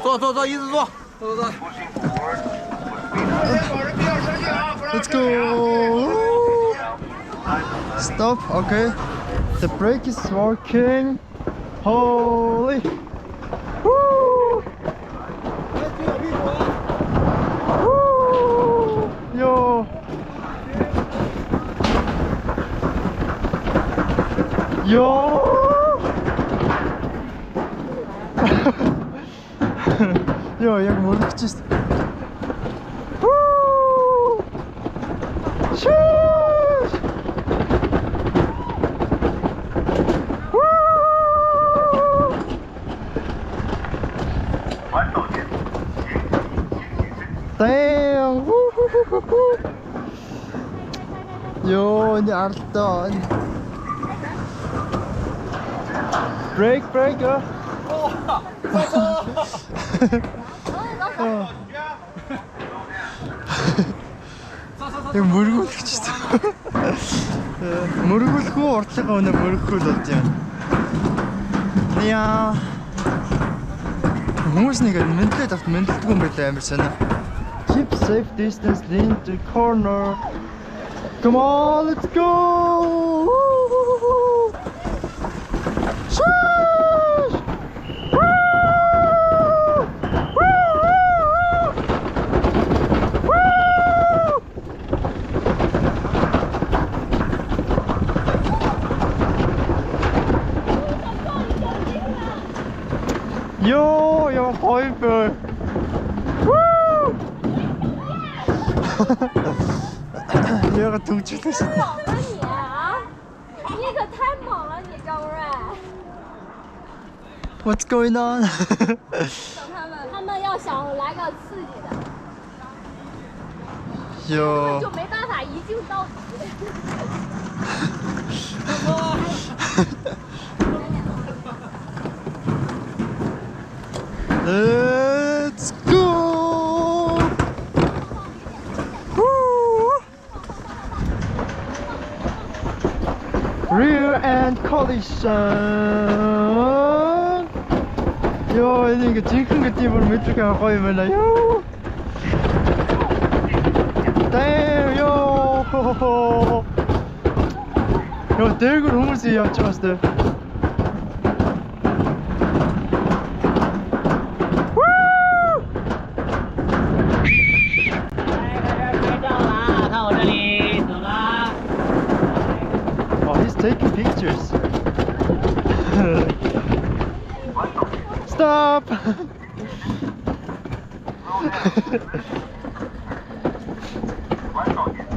坐，一直坐。走。Let's go. Stop. Okay. The brake is working. Holy. Woo. Woo. Yo. Yo. Yo, jak mrówczy. Damn! Yo, ini Arton. Break, Яг мөргүүлэх ч гэсэн. Мөргүүлэхгүй урдлага өнө мөргөхгүй л болж байна. Яа. Хүмүүс нэг мэдлээд авт мэдлдэггүй юм байлаа амар санаа. Keep safe distance, lean to corner. Come on, let's go! Yo, jag hyper! Woo! Jag har tugit lite. What's going on? 他们要想来个刺激的， Yo. 就没办法一镜到底。 Let's go! Woo! Rear end collision! Yo, ini kencing ke timur metro kan kau yang mana yo? Damn yo! Yo, 대구 너무 세요, just. Taking pictures. Stop.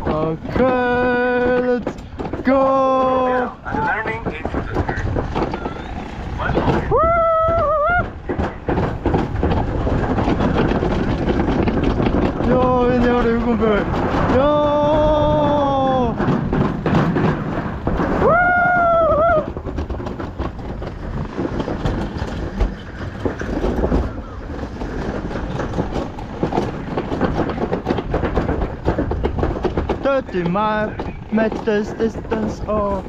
Okay, let's go. Yo, ini ada yang kumpul. Yo. My meters distance or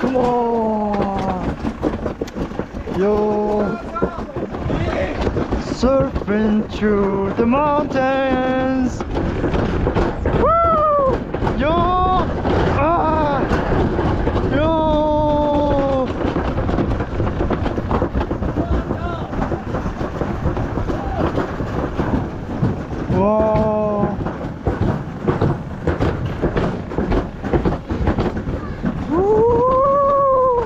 come on, yo, surfing through the mountains. Yo! Ah! Yo! Wow! Woo!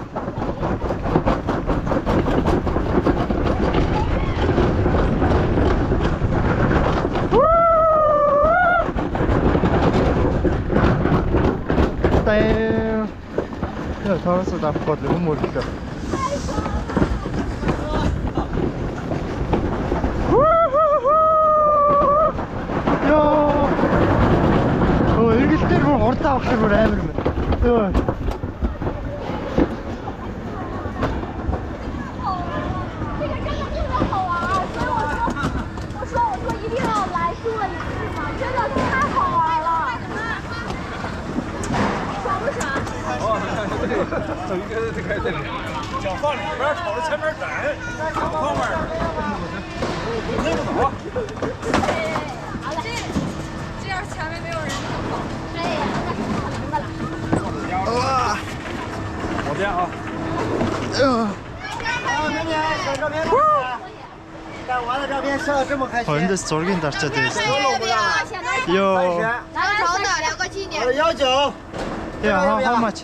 Damn! Ja, taas dat afgod, hoe moeilijk dat. Yo! Oh, 이렇게 때리면 어디다 박수를 해 그러면. 요. 走一个这个这里，脚放里边，朝着前面站，后面那个走。好嘞。这样前面没有人更好。对呀，那是好了。左边啊。明天小照片。但我的照片笑得这么开心。 근데 저긴 다 진짜 돼 있어. 现在 요. 30。来，长的2个纪念。我的19。 Yeah, how much?